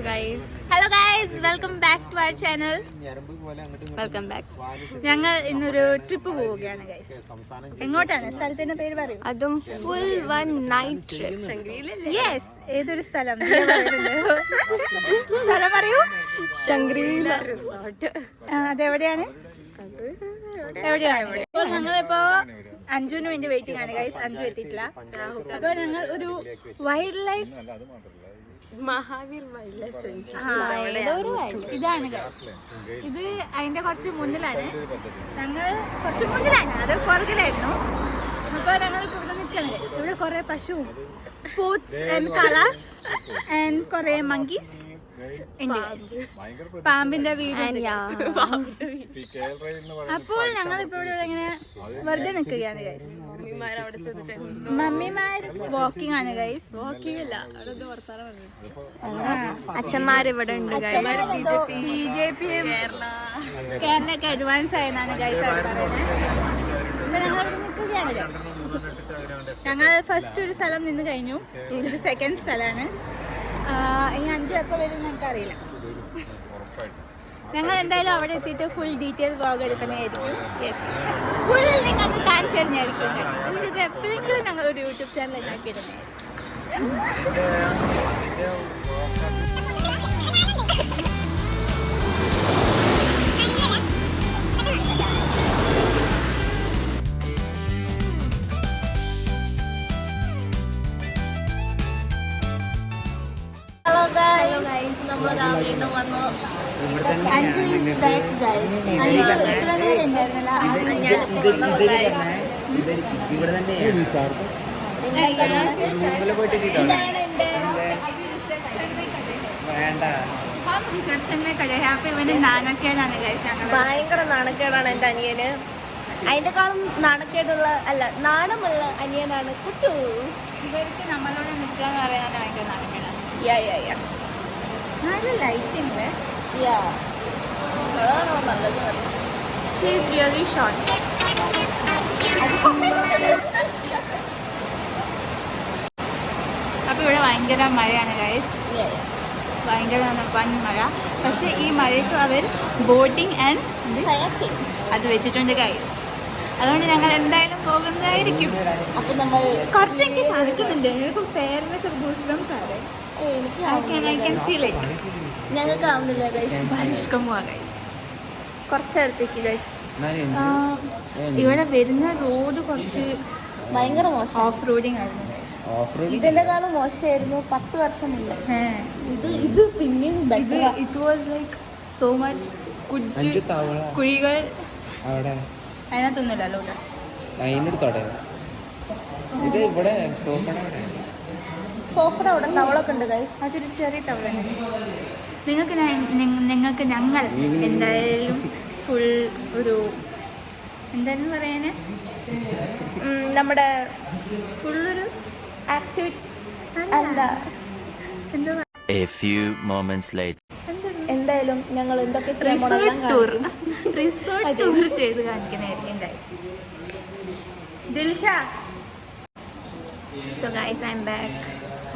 Hello guys welcome back to our channel. Welcome back. ഞങ്ങൾ ഇന്നൊരു trip പോവുകയാണ് guys. എങ്ങോട്ടാണ്? സ്ഥലത്തിന്റെ പേര് പറയൂ. അതും full one night trip. Yes. ഏതൊരു സ്ഥലം? സ്ഥലം പറയൂ. ശങ്ക്രീല റിസോർട്ട്. അതെവിടെയാണ്? എവിടെയാണ്? അപ്പോൾ ഞങ്ങളിപ്പോ അഞ്ജുവിന് വേണ്ടി വെയിറ്റിംഗ് ആണ് ഗൈസ്. അഞ്ജു എത്തിയിട്ടില്ല. അപ്പോൾ ഞങ്ങൾ ഒരു wild life Mahavir wild life century ഇതാണ് ഗൈസ്. ഇത് അതിന്റെ കുറച്ച് മുന്നിലാണ്. ഞങ്ങൾ കുറച്ച് മുന്നിലാണ്, അത് പുറകിലായിരുന്നു. അപ്പൊ ഞങ്ങൾ ഇപ്പൊ ഇവിടെ നിൽക്കണം. ഇവിടെ കുറെ പശുവും പോത്ത്സ് ആൻഡ് കാളാസ് ആൻഡ് കുറെ മങ്കീസ്, പാമ്പിന്റെ വീട്. അപ്പോൾ ഞങ്ങൾ ഇപ്പൊ ഇവിടെ ഇങ്ങനെ വെറുതെ നിൽക്കുകയാണ് ഗൈസ്. മമ്മിമാർ വാക്കിംഗ് ആണ് ഗൈസ്. വാക്കിംഗ് അല്ല, അച്ഛന്മാർ ഇവിടെ ഉണ്ട്. BJP കേരളക്ക് അഡ്വാൻസ് ആയെന്നാണ് ഗൈസ് അവർ പറയുന്നത്. അപ്പൊ ഞങ്ങൾ ഇവിടെ നിൽക്കുകയാണ് ഗൈസ്. ഞങ്ങൾ ഫസ്റ്റ് ഒരു സ്ഥലം നിന്ന് കഴിഞ്ഞു. ഇത് സെക്കൻഡ് സ്ഥലമാണ്. ഇനി 5 എപ്പോൾ വരും ഞങ്ങൾക്കറിയില്ല. ഞങ്ങൾ എന്തായാലും അവിടെ എത്തിയിട്ട് ഫുൾ ഡീറ്റെയിൽ വ്ലോഗ് എടുക്കുന്നതായിരിക്കും. ഫുൾ നിങ്ങൾക്ക് കാണിച്ചു തരുന്നതായിരിക്കും. ഇത് എപ്പോഴെങ്കിലും ഞങ്ങൾ ഒരു യൂട്യൂബ് ചാനൽ ഉണ്ടാക്കി ഇടുന്നതായിരിക്കും. Anju is back guys. Anju ഇത്ര നേരം ഉണ്ടായിരുന്നില്ല. ഇതാണ് എൻ്റെ റിസപ്ഷനിലെ കഴിയാ. അപ്പൊ ഇവന് നാണക്കേടാണ് ഗൈസ്. ഭയങ്കര നാണക്കേടാണ് എൻ്റെ അനിയന്. അതിൻ്റെക്കാളും നാണക്കേടുള്ള അല്ല നാണമുള്ള അനിയനാണ് കുട്ടു. ഇവർക്ക് നമ്മളോട് നിൽക്കുക എന്ന് പറയാൻ ഭയങ്കര നാണക്കേടാണ്. നല്ല lighting. She is really short. അപ്പോൾ ഇവിടെ ഭയങ്കര മഴയാണ് ഗൈസ്. ഭയങ്കര വൻ മഴ. പക്ഷെ ഈ മഴയ്ക്ക് അവർ ബോട്ടിംഗ് ആൻഡ് കയാക്കിംഗ് അത് വെച്ചിട്ടുണ്ട് ഗൈസ്. അതുകൊണ്ട് ഞങ്ങൾ എന്തായാലും പോകുന്നതായിരിക്കും. അപ്പം നമ്മൾ കുറച്ചൊക്കെ കാണിക്കുന്നുണ്ട്. ഫെയർനെസ് ഓഫ് ഗൂസ്ബംസ് ആണ്. ഞങ്ങൾക്ക് ആവുന്നില്ല ഗൈസ്. പരിഷ്കമുവാ ഗൈസ്. കുറച്ച് നേരത്തേക്ക് ഗൈസ്. ഇവിടെ വരുന്ന റോഡ് കുറച്ച് ഭയങ്കര മോശം. ഓഫ് റോഡിങ് ആയിരുന്നു. ഇതിൻ്റെക്കാളും മോശമായിരുന്നു 10 വർഷം മുന്നേ. ഇത് പിന്നെയും it was like so much കുഴികൾ. അതിനകത്തൊന്നുമില്ല ലോട്ടസ്. സോഫയുടെ അവിടെ ടവളൊക്കെ ഉണ്ട് ഗൈസ്. അതൊരു ചെറിയ ടവളാണ്. നിങ്ങൾക്ക് ഞങ്ങൾ എന്തായാലും ഫുൾ ഒരു എന്തായാലും പറയാന് നമ്മുടെ ഫുള്ളൊരു ആക്ടിവിറ്റി എന്താ എന്തായാലും ഞങ്ങൾ എന്തൊക്കെ റിസോർട്ട് ടൂർ ചെയ്ത് കാണിക്കുന്നതായിരിക്കും guys. Dilsha. So guys I am back.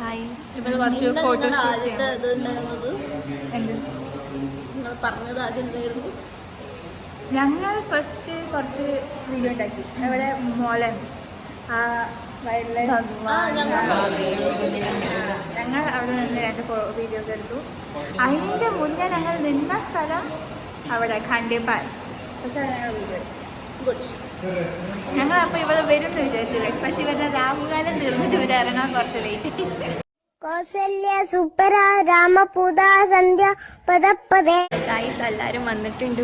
Hi. ഇപ്പോൾ കുറച്ച് ഫോട്ടോസ് പറഞ്ഞത് ആദ്യം എന്തായിരുന്നു? ഞങ്ങൾ ഫസ്റ്റ് കുറച്ച് വീഡിയോ ഉണ്ടാക്കി. അവിടെ മോളൻ ആ വൈൽഡ് ലൈഫ് ഞങ്ങൾ അവിടെ നിന്ന് 2 വീഡിയോസ് എടുത്തു. അതിൻ്റെ മുന്നേ ഞങ്ങൾ നിന്ന സ്ഥലം അവിടെ ഖണ്ഡേപാൽ. പക്ഷെ അത് ഞങ്ങൾ വീഡിയോ എടുത്തു. ഞങ്ങൾ അപ്പോൾ ഇവിടെ വരും എന്ന് വിചാരിച്ചു. പക്ഷെ ഇവരുടെ രാഹുകാലം തീർന്നിട്ട് ഇവരെ ഇറങ്ങാൻ കുറച്ച് ലേറ്റ്. കൗസല്യ സുപ്പര രാമപൂത സന്ധ്യ പദപ്പദേ. ഗൈസ് എല്ലാവരും വന്നിട്ടുണ്ട്.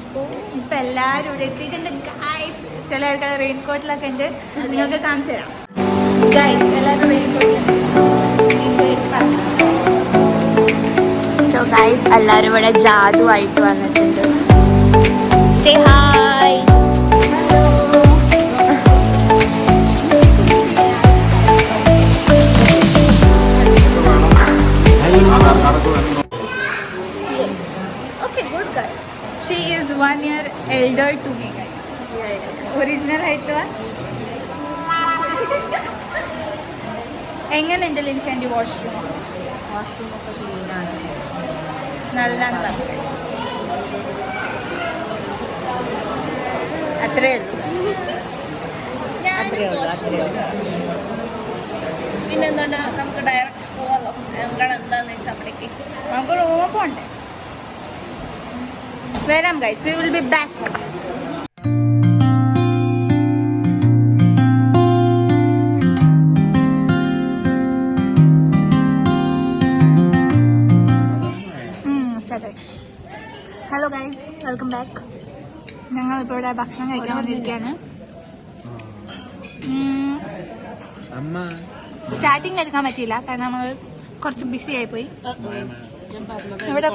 ഇപ്പൊ എല്ലാവരും ഇവിടെ എത്തിയിട്ടുണ്ട് ഗൈസ്. ചിലർക്ക് റെയിൻകോട്ടിലൊക്കെ ഉണ്ട്. നിങ്ങൾക്ക് കാണിച്ചു തരാം ഗൈസ്. എല്ലാവരും റെയിൻകോട്ടിലുണ്ട്. സോ ഗൈസ് എല്ലാവരും ഇവിടെ ജാദുവായിട്ട് വന്നിട്ടുണ്ട്. Say hi. Okay, good guys. She is 1 year elder to me guys. Original height one. എങ്ങനെയുണ്ട് ലിൻസി ആൻറ്റി വാഷ്റൂം? വാഷ്റൂം ഒക്കെ ക്ലീനാണ്. നല്ലതാന്ന് പറഞ്ഞു. അത്രേ ഉള്ളൂ. പിന്നെ എന്തുകൊണ്ട് നമുക്ക് ഡയറക്റ്റ് പോവാമല്ലോ. ഞങ്ങളുടെ എന്താന്ന് വെച്ചാൽ അവിടേക്ക് നമുക്ക് റൂമിൽ പോണ്ടേ. വരാം guys, we will be back. Hello guys, welcome back. ഞങ്ങളിപ്പോൾ ഇവിടെ ഭക്ഷണം കഴിക്കാൻ വന്നിരിക്കുകയാണ്. സ്റ്റാർട്ടിങ് എടുക്കാൻ പറ്റിയില്ല കാരണം നമ്മൾ കുറച്ച് ബിസി ആയിപ്പോയി. ഇവിടെ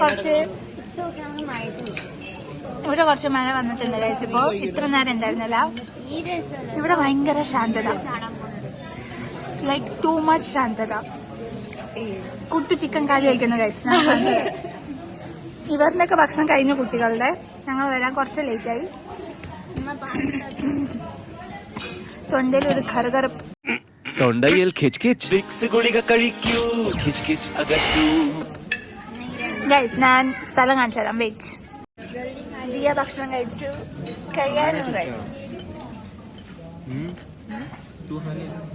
കുറച്ച് മഴ വന്നിട്ടുണ്ട് ഗൈസ്. ഇപ്പോൾ ഇത്ര നേരം ഉണ്ടായിരുന്നില്ല. ഇവിടെ ഭയങ്കര ശാന്തത, ലൈക്ക് ടു മച്ച് ശാന്തത. കുട്ടു ചിക്കൻ കറി കഴിക്കുന്നു ഗൈസ്. ഇവരുടെയൊക്കെ ഭക്ഷണം കഴിഞ്ഞു കുട്ടികളുടെ. ഞങ്ങൾ വരാൻ കുറച്ച് ലേറ്റായി. തൊണ്ടയിൽ ഒരു കറുകറുപ്പ്. തൊണ്ടയിൽ ഗുളിക കഴിക്കൂ, അകറ്റൂ. ഗൈസ് ഞാൻ സ്ഥലം കാണിച്ചു തരാം, വെയിറ്റ്. ദിയ ഭക്ഷണം കഴിച്ചു, കഴിയാനും ഗൈസ്.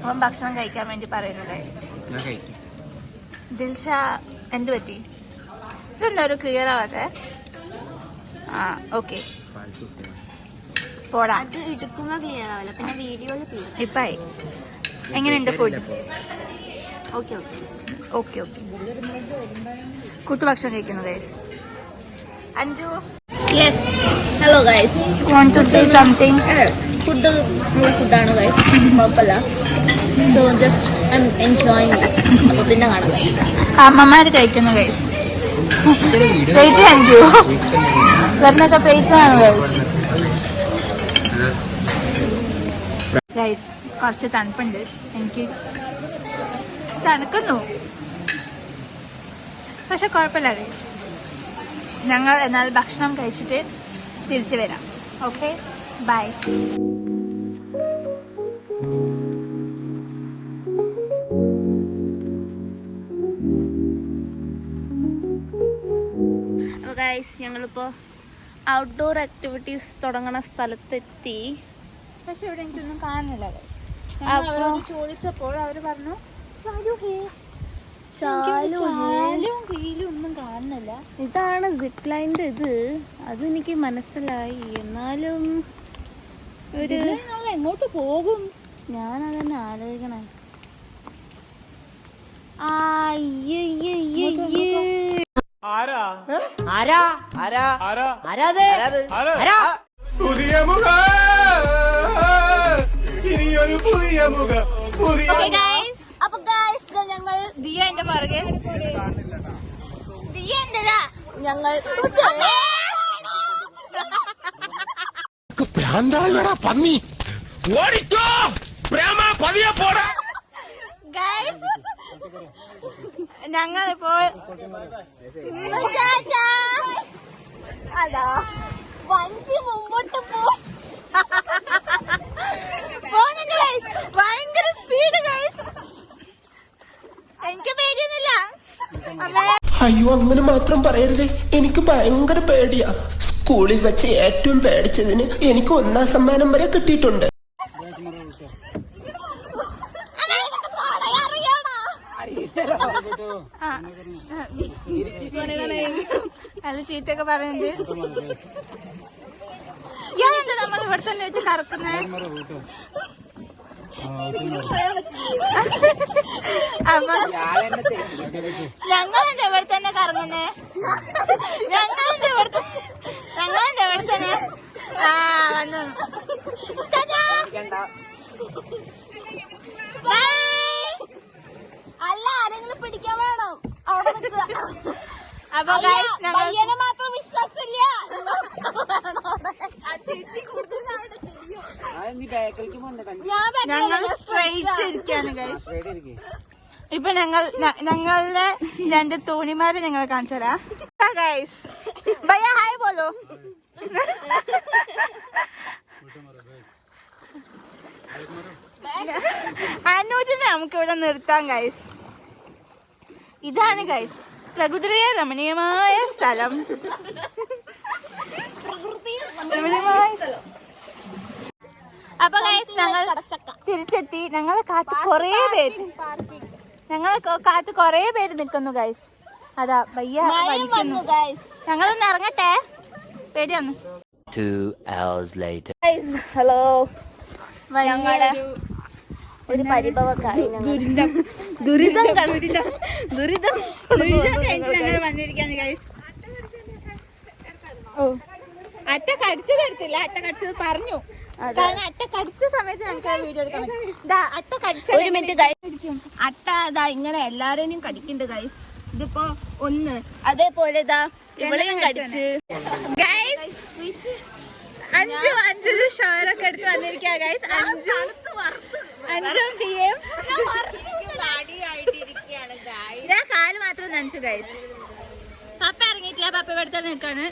അവൻ ഭക്ഷണം കഴിക്കാൻ വേണ്ടി പറയുന്നു ഗൈസ്. ദിൽഷ എന്ത് പറ്റി? ഇതെന്താ ഒരു ക്ലിയർ ആവാതെ? ആ ഓക്കെ, പോടാ. ഇപ്പായി. എങ്ങനെയുണ്ട് ഫുഡ്? Okay okay. കുട്ടു ഭക്ഷണം കഴിക്കുന്നു guys. Anju, yes, hello guys. want to say something? Food ഫുഡാണ് ഗൈസ്, കുഴപ്പമില്ല. So just I M enjoying this. അപ്പോൾ പിന്നെ കാണാം. അമ്മമാര് കഴിക്കുന്നു ഗൈസ്. പ്ലേറ്റ് അഞ്ജു വരുന്നൊക്കെ പ്ലേറ്റ് ആണ് ഗൈസ്. ഗൈസ് കുറച്ച് തണുപ്പുണ്ട്, എനിക്ക് തണുക്കുന്നു. പക്ഷെ കുഴപ്പമില്ല ഗൈസ്. ഞങ്ങൾ എന്നാൽ ഭക്ഷണം കഴിച്ചിട്ട് തിരിച്ചു വരാം. Okay, bye. അപ്പോൾ ഗൈസ് ഞങ്ങളിപ്പോൾ ഔട്ട്ഡോർ ആക്ടിവിറ്റീസ് തുടങ്ങുന്ന സ്ഥലത്തെത്തി. പക്ഷെ ഇവിടെ എനിക്കൊന്നും കാണുന്നില്ല ഗൈസ്. അവരോട് ചോദിച്ചപ്പോൾ അവർ പറഞ്ഞു ഒന്നും കാണുന്നില്ല. ഇതാണ് സിപ്പ് ലൈൻ്റെ ഇത്. അതെനിക്ക് മനസ്സിലായി. എന്നാലും ഒരു എങ്ങോട്ട് പോകും ഞാനതന്നെ ആലോചിക്കണേ. പുതിയ മുഖ, ഇനിയൊരു പുതിയ മുഖ. അപ്പൊ ഗൈസ് ഞങ്ങൾ ദിയ എന്റെ പുറകെ, ദിയ എന്റെതാ. ഞങ്ങൾ പന്നി ഓടിക്കോ, പ്രേമ പതിയെ പോടാ. ഗൈസ് ഞങ്ങളിപ്പോൾ അതാ വഞ്ചി മുമ്പോട്ട് പോകുന്നുണ്ട് ഗൈസ്. ഭയങ്കര സ്പീഡ് ഗൈസ്. എനിക്ക് പേടിയൊന്നുമില്ല. അയ്യോ അങ്ങനെ മാത്രം പറയരുത്, എനിക്ക് ഭയങ്കര പേടിയാ. സ്കൂളിൽ വെച്ച് ഏറ്റവും പേടിച്ചതിന് എനിക്ക് 1ാം സമ്മാനം വരെ കിട്ടിയിട്ടുണ്ട്. നല്ല ചീത്തൊക്കെ പറയുന്നുണ്ട്. ഇയാളെന്താ നമ്മൾ ഇവിടെ തന്നെ ഇട്ട് കറക്കുന്നേ? അപ്പൊ ഞങ്ങളെന്താ ഇവിടെ തന്നെ കറങ്ങുന്നേ? ഞങ്ങളെന്താ ഇവിടെ തന്നെ? ആ വന്നു. അല്ല, ആരെങ്കിലും പിടിക്കാൻ വേണം. അവിടെ നിൽക്കുക. അപ്പൊ പയ്യനെ മാത്രം വിശ്വാസമില്ല. ഞങ്ങൾ സ്ട്രൈറ്റ് ഇരിക്കാണ് ഗൈസ്. ഇപ്പൊ ഞങ്ങളുടെ 2 തോണിമാരെ ഞങ്ങൾ കാണിച്ചു തരാം ഗൈസ്. ഭയ്യ ഹായ് ബോലോ. അനൂജിനെ നമുക്ക് ഇവിടെ നിർത്താം ഗൈസ്. ഇതാണ് ഗൈസ് പ്രകൃതി രമണീയമായ സ്ഥലം. രമണീയമായ സ്ഥലം. അപ്പൊ ഗൈസ് ഞങ്ങൾ തിരിച്ചെത്തി. ഞങ്ങളെ കാത്ത് കുറേ പേര് നിൽക്കുന്നു ഗൈസ്. അതാ ഭയ്യ വലിക്കുന്നു. ഞങ്ങളൊന്ന് ഇറങ്ങട്ടെ, പേടിയൊന്ന്. 2 hours later. ഹലോ, ഞങ്ങളുടെ ഒരു പരിഭവക്കായി ദുരിതം ഞങ്ങൾ വന്നിരിക്കാണ് ഗൈസ്. ഓ, അട്ട കടിച്ചത് എടുത്തില്ല, അട്ട കടിച്ചത് പറഞ്ഞു. കാരണം അട്ട കടിച്ച സമയത്ത് ഞങ്ങൾക്ക് വീഡിയോ എടുക്കാൻ പറ്റും. അട്ട കടിച്ച ഒരു മിനിറ്റ് ഗൈസ്. അട്ട ഇതാ ഇങ്ങനെ എല്ലാരെയും കടിക്കുന്നുണ്ട് ഗൈസ്. ഇതിപ്പോ ഒന്ന് അതേപോലെ ഇതാ ഇവളെയും കടിച്ച് ഗൈസ്. അഞ്ചു ഷോറൊക്കെ എടുത്ത് വന്നിരിക്കുക ഗൈസ്. അഞ്ചും തീയും ഞാൻ കാല് മാത്രം നനച്ചു ഗൈസ്. പപ്പ ഇറങ്ങിയിട്ടില്ല, പപ്പ ഇവിടെ തന്നെ നിൽക്കാണ്.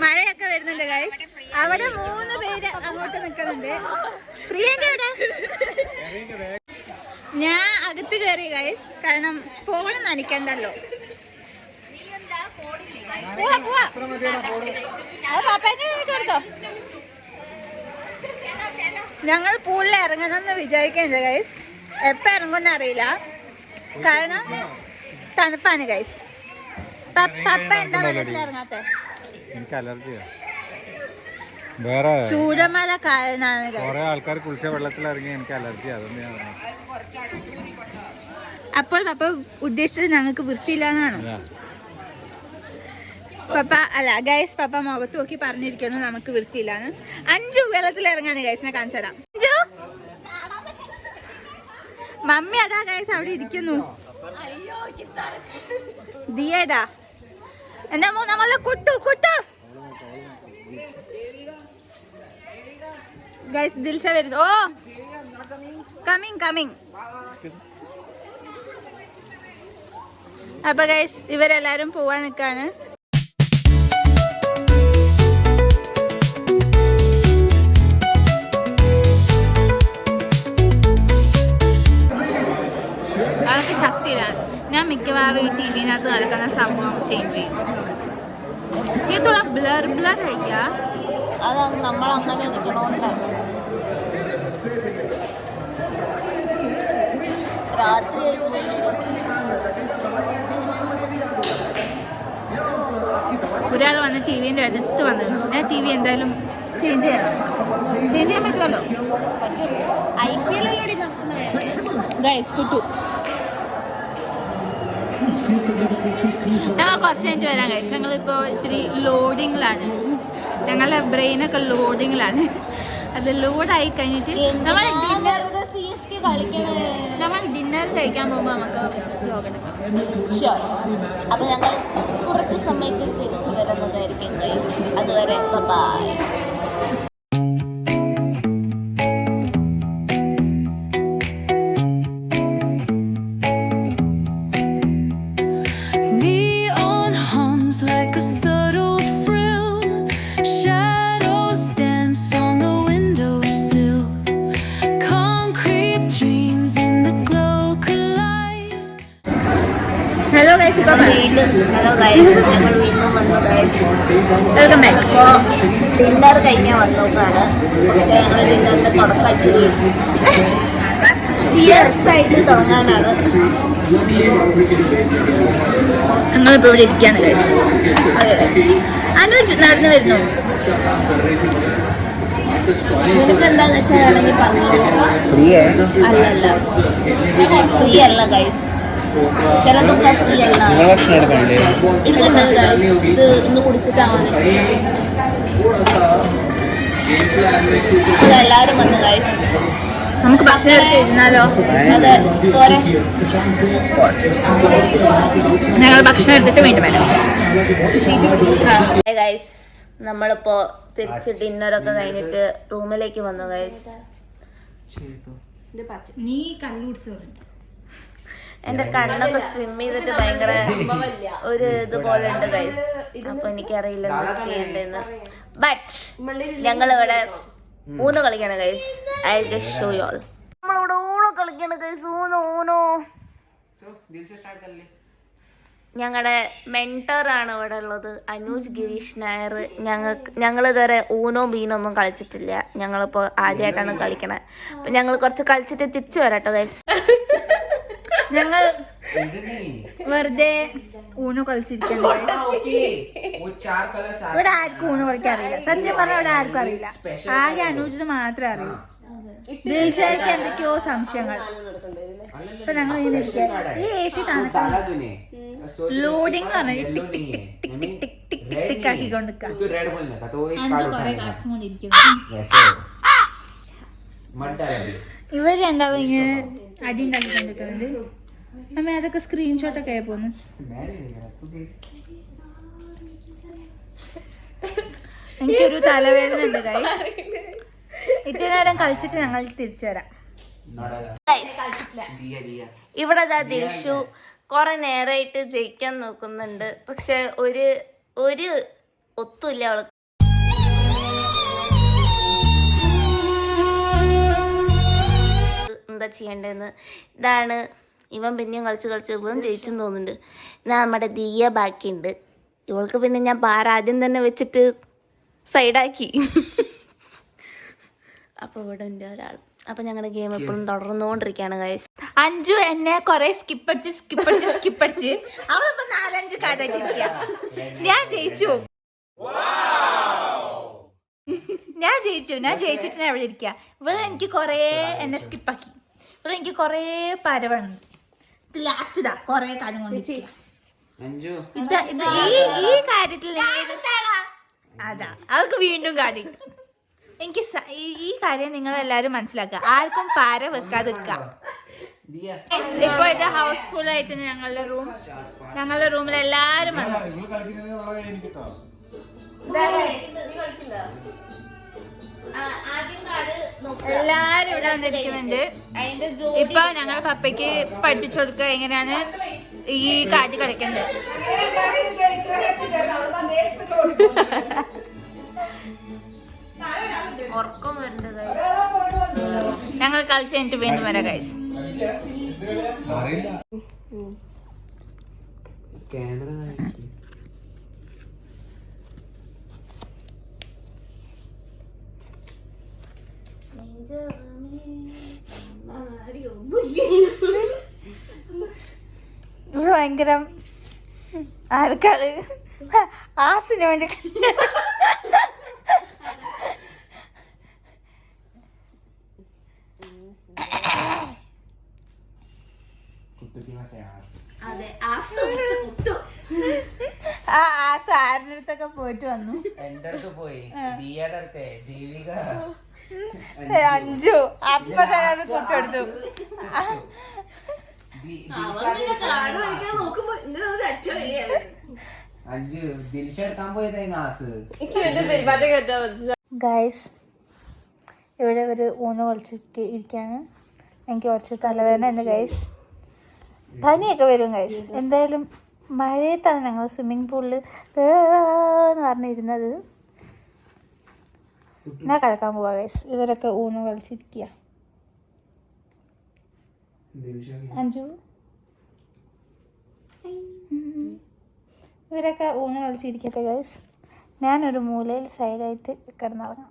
മഴയൊക്കെ വരുന്നുണ്ട് ഗൈസ്. അവിടെ 3 പേര് അങ്ങോട്ട് നിൽക്കുന്നുണ്ട്. പ്രിയങ്ക എവിടെ? ഞാൻ അകത്ത് കയറി ഗൈസ്, കാരണം ഫോൺ നനയ്ക്കണ്ടല്ലോ. ഞങ്ങൾ പൂളിൽ ഇറങ്ങണമെന്ന് വിചാരിക്കുന്നുണ്ട് ഗൈസ്. എപ്പോൾ ഇറങ്ങുമെന്ന് അറിയില്ല, കാരണം തണുപ്പാണ് ഗൈസ്. പപ്പ എന്താ വെള്ളത്തിൽ ഇറങ്ങാത്ത? എനിക്ക് അലർജിയാണ്. വേറെ ചൂടമല കാരണമാണ് കുറെ ആൾക്കാർ കുളിച്ച വെള്ളത്തിൽ ഇറങ്ങി എനിക്ക് അലർജി. അതൊന്നും ഞാൻ അപ്പോൾ പപ്പ ഉദ്ദേശിച്ചത് ഞങ്ങൾക്ക് വൃത്തിയില്ലാന്നാണ്. പപ്പ അല്ല ഗൈസ്, പപ്പ മുഖത്ത് നോക്കി പറഞ്ഞിരിക്കുന്നു നമുക്ക് വൃത്തിയില്ലാന്ന്. 5 വെള്ളത്തിൽ ഇറങ്ങാണ് ഗൈസിനെ കാണിച്ചു തരാം. 5 മമ്മി അതാ ഗൈസ് അവിടെ ഇരിക്കുന്നു. ദിയേതാ എന്താ നമ്മളെ കുട്ടു ഗൈസ്. ദിൽഷ വരുന്നു. ഓ കമ്മിങ്. അപ്പൊ ഗൈസ് ഇവരെല്ലാരും പോവാൻ നിൽക്കാണ്. അവർക്ക് ശക്തിയില്ല. ഞാൻ മിക്കവാറും ഈ ടി വിനകത്ത് നടക്കുന്ന സംഭവം ചേഞ്ച് ചെയ്യും. ये थोड़ा ब्लर है क्या? അതാണ് നമ്മൾ അങ്ങനെ നിൽക്കണോണ്ടാണ്. രാത്രി ഒരാൾ വന്ന് ടി വിൻ്റെ അടുത്ത് വന്നിരുന്നു. ഞാൻ ടി വി എന്തായാലും ചേഞ്ച് ചെയ്യാൻ പറ്റുമല്ലോ. IPL ഗൈസ് കിട്ടു. ഞങ്ങൾ കുറച്ച് കഴിഞ്ഞിട്ട് വരാൻ കഴിച്ചു. ഞങ്ങളിപ്പോൾ ഇത്തിരി ലോഡിങ്ങിലാണ്. ഞങ്ങളുടെ ബ്രെയിനൊക്കെ ലോഡിങ്ങിലാണ്. അത് ലോഡായി കഴിഞ്ഞിട്ട് നമ്മൾ ഡിന്നർ കഴിക്കാൻ പോകുമ്പോൾ നമുക്ക് വ്ലോഗ് എടുക്കാം. അപ്പൊ ഞങ്ങൾ കുറച്ച് സമയത്തിൽ തിരിച്ചു വരുന്നതായിരിക്കും ഗൈസ്. അതുവരെ by. Like a subtle frill, shadows dance on the windowsill. Concrete dreams in the glow collide. Hello guys, hello guys, ഞങ്ങൾ വീണ്ടും വന്നു ഗൈസ്. Welcome back. ഇപ്പോൾ ഡിന്നർ കഴിഞ്ഞാൽ വന്നോക്കാണ്. പക്ഷെ ഞങ്ങൾ ഡിന്നറിന്റെ തുടക്കം ഇച്ചിരി ചിയേഴ്സ് ആയിട്ട് തുടങ്ങാനാണ്. ഞങ്ങളിപ്പോൾ ഇവിടെ ഇരിക്കുകയാണ് ഗൈസ്. അതെ ഗൈസ്. അനുജ് നടന്നു വരുന്നു. നിനക്ക് എന്താന്ന് വെച്ചാൽ വേണമെങ്കിൽ പറഞ്ഞു. അല്ലല്ല, ഫ്രീ അല്ല ഗൈസ്. ചിലതൊക്കെ ഫ്രീ അല്ല. ഇതുണ്ട് ഗൈസ്, ഇത് ഇന്ന് കുടിച്ചിട്ടാണ് എല്ലാവരും വന്നു ഗൈസ്. നമുക്ക് ഭക്ഷണം എടുത്ത് ഇരുന്നാലോ? അതെ പോരെ. ഞങ്ങൾ ഭക്ഷണം എടുത്തിട്ട് വീണ്ടും വരാം. ഗൈസ്, നമ്മളിപ്പോ തിരിച്ച് ഡിന്നറൊക്കെ കഴിഞ്ഞിട്ട് റൂമിലേക്ക് വന്നു ഗൈസ്. നീ കണ്ണൂടിച്ചു. എന്റെ കണ്ണൊക്കെ സ്വിം ചെയ്തിട്ട് ഭയങ്കര ഒരു ഇതുപോലെ ഉണ്ട് ഗൈസ്. അപ്പൊ എനിക്കറിയില്ല എന്താ ചെയ്യണ്ടെന്ന്. ബട്ട് ഞങ്ങളിവിടെ ഊണോ കളിക്കാണ് guys. I just show you all. നമ്മളിവിടെ ഊണോ കളിക്കാണ് ഗൈസ്. ഊണോ ഞങ്ങളുടെ മെൻറ്ററാണ് ഇവിടെ ഉള്ളത്, അനൂജ് ഗിരീഷ് നായർ. ഞങ്ങൾ ഇതുവരെ ഊനോ ബീനോ ഒന്നും കളിച്ചിട്ടില്ല. ഞങ്ങളിപ്പോൾ ആദ്യമായിട്ടാണ് കളിക്കണത്. അപ്പം ഞങ്ങൾ കുറച്ച് കളിച്ചിട്ട് തിരിച്ചു വരാട്ടോ ഗൈസ്. ഞങ്ങൾ വെറുതെ ഊണോ കളിച്ചിരിക്കാൻ. ഇവിടെ ആർക്കും ഊണോ കളിക്കാറില്ല. സത്യം പറഞ്ഞാൽ ഇവിടെ ആർക്കും അറിയില്ല. ആകെ അനൂജിന് മാത്രമേ അറിയൂ. ദിൽഷയ്ക്ക് എന്തൊക്കെയോ സംശയങ്ങൾ. ഇപ്പൊ ഞങ്ങൾ ഇങ്ങനെ ഇരിക്കുക. ഈ AC തണുക്കാൻ ലോഡിങ് പറഞ്ഞാൽ ടിക് ടിക് ടിക് ടിക് ടിക് ടിക് ടിക് ടിക് ആക്കിക്കൊണ്ട് അഞ്ച് കുറെ കാർഡ്സും കൊണ്ടിരിക്കുന്നു. ഇവർ രണ്ടാളും ഇങ്ങനെ അടി ഉണ്ടാക്കിക്കൊണ്ടിരിക്കുന്നുണ്ട്. അമ്മ അതൊക്കെ സ്ക്രീൻഷോട്ടൊക്കെ ആയി പോന്നു. എനിക്കൊരു തലവേദന ഉണ്ട് ഗൈസ്. ഇത്ര നേരം കളിച്ചിട്ട് ഞങ്ങൾ തിരിച്ചു വരാം. ഇവിടെ ദിൽഷു കുറെ നേരമായിട്ട് ജയിക്കാൻ നോക്കുന്നുണ്ട്. പക്ഷെ ഒരു ഒത്തുമില്ല അവൾക്ക്. എന്താ ചെയ്യേണ്ടതെന്ന്. ഇതാണ് ഇവൻ പിന്നെയും കളിച്ച് ഇവൻ ജയിച്ചെന്ന് തോന്നുന്നുണ്ട്. നമ്മുടെ ദിയ ബാക്കിയുണ്ട്. ഇവൾക്ക് പിന്നെ ഞാൻ ആദ്യം തന്നെ വെച്ചിട്ട് സൈഡാക്കി. അപ്പോൾ ഇവിടെ ഉണ്ട് ഒരാൾ. അപ്പം ഞങ്ങളുടെ ഗെയിം എപ്പോഴും തുടർന്നുകൊണ്ടിരിക്കുകയാണ് ഗൈസ്. അഞ്ചു എന്നെ കൊറേ സ്കിപ്പടിച്ച് അവളിപ്പോ 4-5 കാതായിട്ടിരിക്കുക. ഞാൻ ജയിച്ചിട്ട് ഞാൻ ഇവിടെ ഇരിക്കുക. ഇവിടെ എനിക്ക് കൊറേ എന്നെ സ്കിപ്പാക്കി. ഇവിടെ എനിക്ക് കൊറേ പരവണം. ലാസ്റ്റ് ഇതാ കൊറേ കാര്യം കൊണ്ടിരിക്കുക. ഈ കാര്യത്തിൽ അതാ അവൾക്ക് വീണ്ടും കാര്യം. എനിക്ക് ഈ കാര്യം നിങ്ങൾ എല്ലാരും മനസ്സിലാക്കുക. ആർക്കും പാര വെക്കാതിരിക്കാം. ഇപ്പൊ ഇത് ഹൗസ്ഫുൾ ആയിട്ട് ഞങ്ങളുടെ റൂമിൽ എല്ലാരും വന്നു. എല്ലാരും ഇവിടെ വന്നിരിക്കുന്നുണ്ട്. ഇപ്പൊ ഞങ്ങൾ പപ്പയ്ക്ക് പഠിപ്പിച്ചു കൊടുക്കുക എങ്ങനെയാണ് ഈ കാര്യം കളിക്കേണ്ടത്. ഉറക്കം വരുന്നുണ്ട് ഗൈസ്. ഞങ്ങൾ കളിച്ച് കഴിഞ്ഞിട്ട് വീണ്ടും വരാം ഗൈസ്. ഭയങ്കര ആർക്കാണ് ആ സിനിമ ആ സാറിന്റെ അടുത്തൊക്കെ പോയിട്ട് വന്നു. എന്റെ അടുത്ത് പോയി ദിയയുടെ അടുത്ത് ദീപിക അഞ്ചു അപ്പൊ തന്നെ അത് കുറ്റെടുത്തു. അഞ്ചു ദിൽഷ എടുക്കാൻ പോയതായിരുന്നു ആസ്. ഗൈസ് ഇവിടെ ഒരു ഊണ് കളിച്ചിട്ട് ഇരിക്കാണ്. എനിക്ക് കുറച്ച് തലവേദന ഉണ്ട് ഗൈസ്. പനിയൊക്കെ വരും ഗൈസ്. എന്തായാലും മഴയത്താണ് ഞങ്ങൾ സ്വിമ്മിങ് പൂളിൽ എന്ന് പറഞ്ഞിരുന്നത്. ഞാൻ കിടക്കാൻ പോവാ ഗൈസ്. ഇവരൊക്കെ ഊണ് കളിച്ചിരിക്കുക. അഞ്ചു ഇവരൊക്കെ ഊണ് കളിച്ചിരിക്കട്ടെ ഗൈസ്. ഞാനൊരു മൂലയിൽ സൈഡായിട്ട് കിടന്നുറങ്ങാം.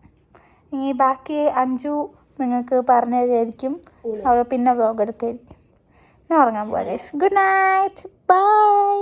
ഇനി ബാക്കി അഞ്ചു നിങ്ങൾക്ക് പറഞ്ഞു തരുമായിരിക്കും. അവൾ പിന്നെ വ്ലോഗ് എടുക്കുമായിരിക്കും. ഞാൻ ഉറങ്ങാൻ പോവാം ഗൈസ്. Good night, by.